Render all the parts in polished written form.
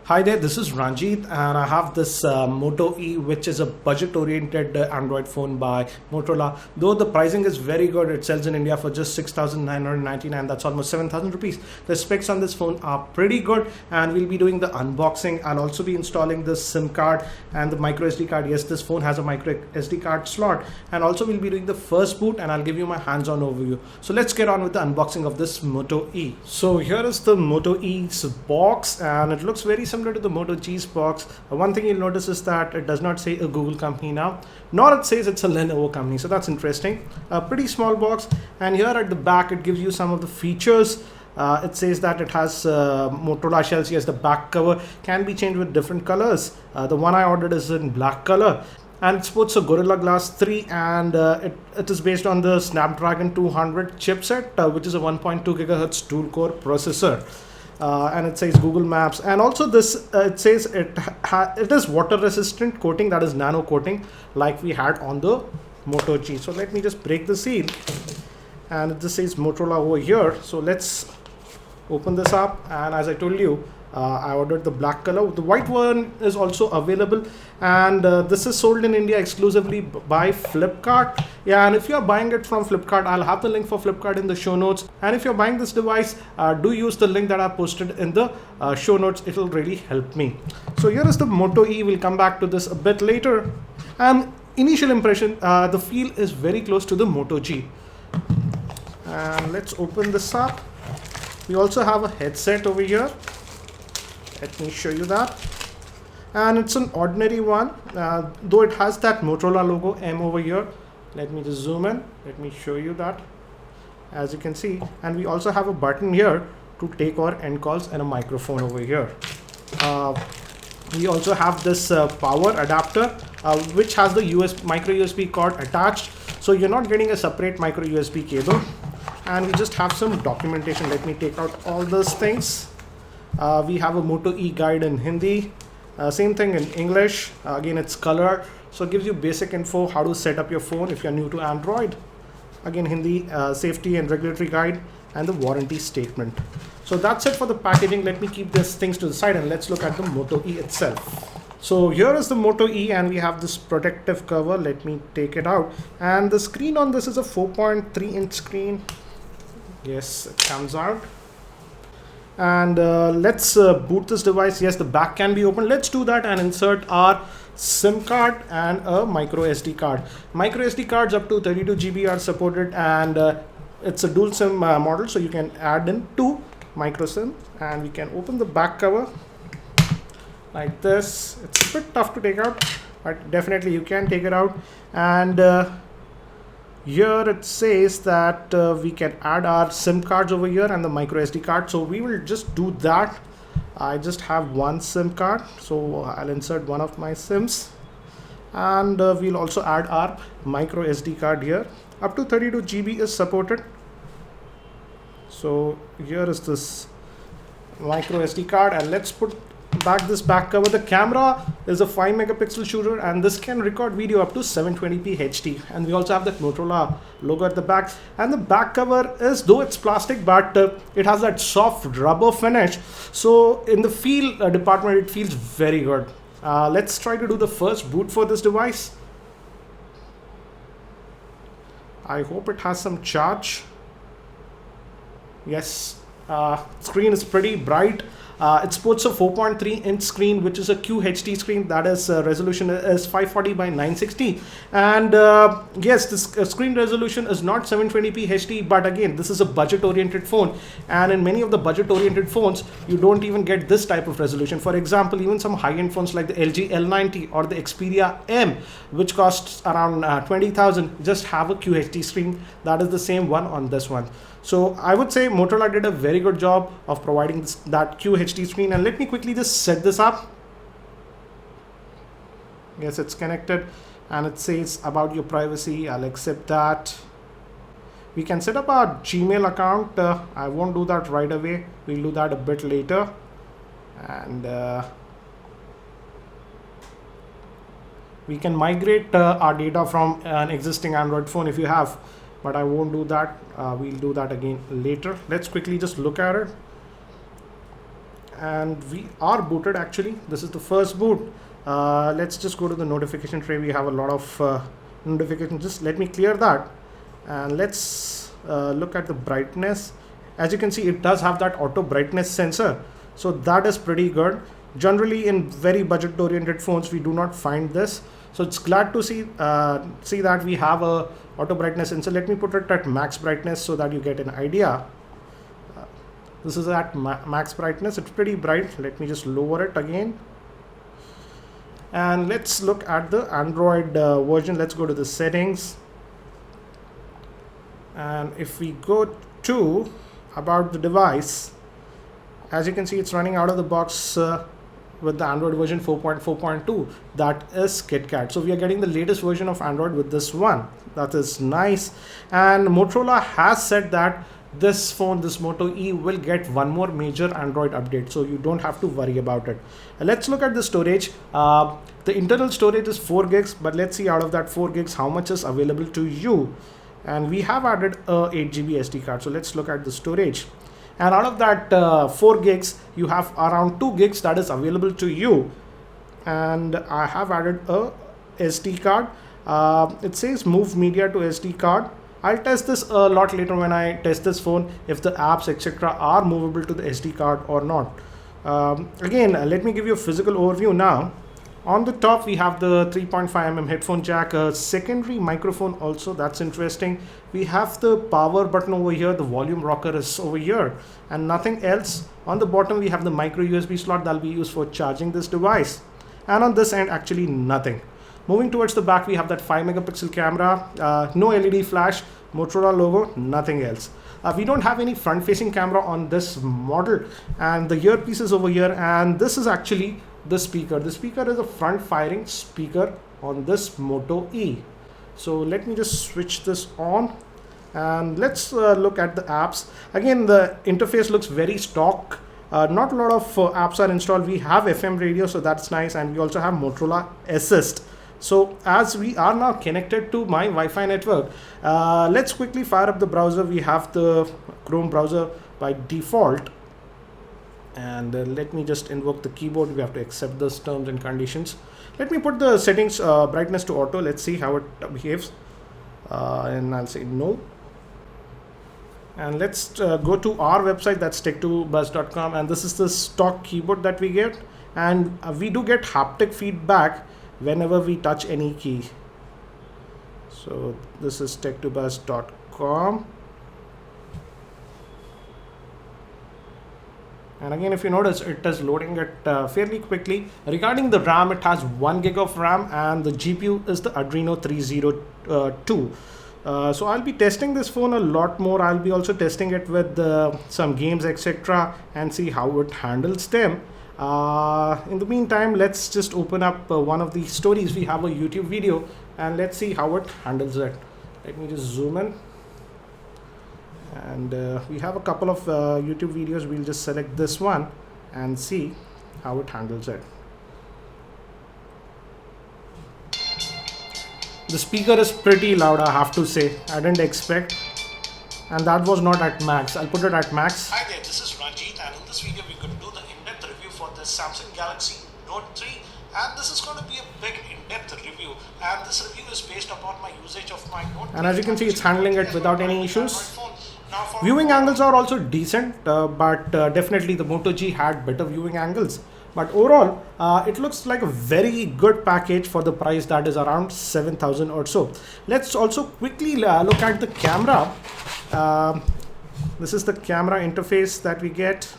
Hi there, this is Ranjit and I have this Moto E, which is a budget oriented Android phone by Motorola. Though the pricing is very good, it sells in India for just 6,999, that's almost 7,000 rupees. The specs on this phone are pretty good and we'll be doing the unboxing. I'll also be installing the SIM card and the micro SD card. Yes, this phone has a micro SD card slot, and also we'll be doing the first boot and I'll give you my hands-on overview. So let's get on with the unboxing of this Moto E. So here is the Moto E's box and it looks very similar to the Moto G's box. One thing you'll notice is that it does not say a Google company now, nor it says it's a Lenovo company, so that's interesting. A pretty small box, and here at the back it gives you some of the features. It says that it has Motorola shells. Yes, the back cover can be changed with different colors. The one I ordered is in black color, and it sports a Gorilla Glass 3, and it is based on the Snapdragon 200 chipset, which is a 1.2 gigahertz dual core processor. And it says Google Maps, and also this it says it is water resistant coating, that is nano coating, like we had on the Moto G. So let me just break the seal, and it just says Motorola over here. So let's open this up, and as I told you, I ordered the black color. The white one is also available, and this is sold in India exclusively by Flipkart. Yeah, and if you are buying it from Flipkart, I'll have the link for Flipkart in the show notes. And if you're buying this device, do use the link that I posted in the show notes. It will really help me. So here is the Moto E. We'll come back to this a bit later. And initial impression, the feel is very close to the Moto G. And let's open this up. We also have a headset over here. Let me show you that. And it's an ordinary one, though it has that Motorola logo M over here. Let me just zoom in. Let me show you that. As you can see, and we also have a button here to take our end calls and a microphone over here. We also have this power adapter, which has the micro USB cord attached. So you're not getting a separate micro USB cable. And we just have some documentation. Let me take out all those things. We have a Moto E guide in Hindi, same thing in English. Again, it's color, so it gives you basic info how to set up your phone if you're new to Android. Again, Hindi, safety and regulatory guide, and the warranty statement. So that's it for the packaging. Let me keep these things to the side and let's look at the Moto E itself. So here is the Moto E, and we have this protective cover. Let me take it out, and the screen on this is a 4.3 inch screen. Yes, it comes out. And let's boot this device. Yes, the back can be opened. Let's do that and insert our SIM card and a micro SD card. Micro SD cards up to 32 GB are supported, and it's a dual SIM model, so you can add in 2 micro SIM. And we can open the back cover like this. It's a bit tough to take out, but definitely you can take it out. And here it says that we can add our SIM cards over here and the micro SD card. So we will just do that. I just have one SIM card, so I'll insert one of my SIMs, and we'll also add our micro SD card here. Up to 32 GB is supported. So here is this micro SD card, and let's put back this back cover. The camera is a 5 megapixel shooter, and this can record video up to 720p HD. And we also have that Motorola logo at the back. And the back cover is, though it's plastic, but it has that soft rubber finish. So in the feel department, it feels very good. Let's try to do the first boot for this device. I hope it has some charge. Yes, screen is pretty bright. It sports a 4.3 inch screen, which is a QHD screen. That is resolution is 540 by 960. And yes, this screen resolution is not 720p HD, but again, this is a budget oriented phone, and in many of the budget oriented phones you don't even get this type of resolution. For example, even some high-end phones like the LG L90 or the Xperia M, which costs around 20,000, just have a QHD screen. That is the same one on this one. So I would say Motorola did a very good job of providing that QHD screen. And let me quickly just set this up. Yes, it's connected, and it says about your privacy. I'll accept that. We can set up our Gmail account. I won't do that right away. We'll do that a bit later. And we can migrate our data from an existing Android phone if you have. But I won't do that. We'll do that again later. Let's quickly just look at it. and we are booted. Actually, this is the first boot. Let's just go to the notification tray. We have a lot of notifications. Just let me clear that, and let's look at the brightness. As you can see, it does have that auto brightness sensor, so that is pretty good. Generally in very budget oriented phones we do not find this, so it's glad to see that we have a auto brightness sensor. Let me put it at max brightness so that you get an idea. This is at max brightness. It's pretty bright. Let me just lower it again, and let's look at the Android version. Let's go to the settings, and if we go to about the device, as you can see, it's running out of the box with the Android version 4.4.2. that is KitKat. So we are getting the latest version of Android with this one. That is nice. And Motorola has said that this phone, this Moto E, will get one more major Android update, so you don't have to worry about it. Let's look at the storage. The internal storage is 4 gigs, but let's see out of that 4 gigs how much is available to you. And we have added a 8 GB SD card. So let's look at the storage. And out of that 4 gigs, you have around 2 gigs that is available to you. And I have added a SD card. It says move media to SD card. I'll test this a lot later when I test this phone, if the apps etc. are movable to the SD card or not. Again, let me give you a physical overview now. On the top, we have the 3.5mm headphone jack, a secondary microphone also, that's interesting. We have the power button over here, the volume rocker is over here, and nothing else. On the bottom, we have the micro USB slot that will be used for charging this device. And on this end, actually nothing. Moving towards the back, we have that 5 megapixel camera, no LED flash, Motorola logo, nothing else. We don't have any front-facing camera on this model, and the earpiece is over here, and this is actually the speaker. The speaker is a front-firing speaker on this Moto E. So let me just switch this on, and let's look at the apps. Again, the interface looks very stock. Not a lot of apps are installed. We have FM radio, so that's nice, and we also have Motorola Assist. So as we are now connected to my Wi-Fi network, let's quickly fire up the browser. We have the Chrome browser by default, and let me just invoke the keyboard. We have to accept those terms and conditions. Let me put the settings brightness to auto. Let's see how it behaves, and I'll say no. And let's go to our website, that's tech2buzz.com, and this is the stock keyboard that we get, and we do get haptic feedback whenever we touch any key. So this is tech2buzz.com, and again, if you notice, it is loading it fairly quickly. Regarding the RAM, it has 1 gig of RAM, and the GPU is the Adreno 302. So I'll be testing this phone a lot more. I'll be also testing it with some games etc. and see how it handles them. In the meantime, let's just open up one of the stories. We have a YouTube video, and let's see how it handles it. Let me just zoom in, and we have a couple of YouTube videos. We'll just select this one and see how it handles it. The speaker is pretty loud, I have to say. I didn't expect, and that was not at max. I'll put it at max. Hi there, this is Ranjit, and in this video we're going to do the in-depth review for the Samsung Galaxy Note 3, and this is going to be a big in-depth review, and this review is based upon my usage of my Note 3. And as you can see, it's handling it without any issues. Viewing angles are also decent, but definitely the Moto G had better viewing angles. But overall, it looks like a very good package for the price that is around 7,000 or so. Let's also quickly look at the camera. This is the camera interface that we get.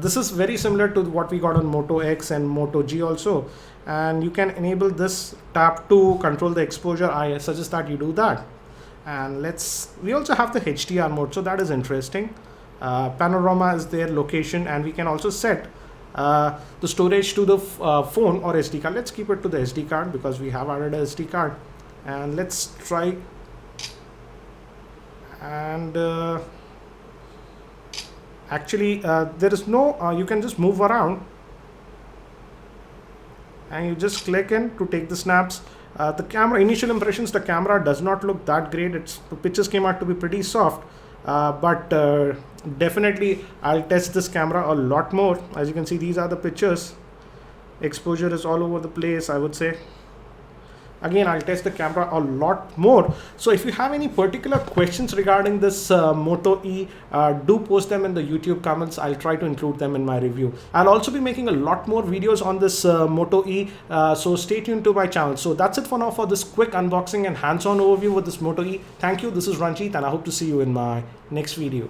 This is very similar to what we got on Moto X and Moto G also. And you can enable this tap to control the exposure. I suggest that you do that. And we also have the HDR mode, so that is interesting. Panorama is their location, and we can also set the storage to the phone or SD card. Let's keep it to the SD card because we have added a SD card, and let's try. And actually there is no you can just move around, and you just click in to take the snaps. The camera, initial impressions, the camera does not look that great. The pictures came out to be pretty soft. but definitely I'll test this camera a lot more. As you can see, these are the pictures. Exposure is all over the place, I would say. Again, I'll test the camera a lot more. So if you have any particular questions regarding this Moto E, do post them in the YouTube comments. I'll try to include them in my review. I'll also be making a lot more videos on this Moto E, so stay tuned to my channel. So that's it for now for this quick unboxing and hands-on overview with this Moto E. Thank you. This is Ranjit, and I hope to see you in my next video.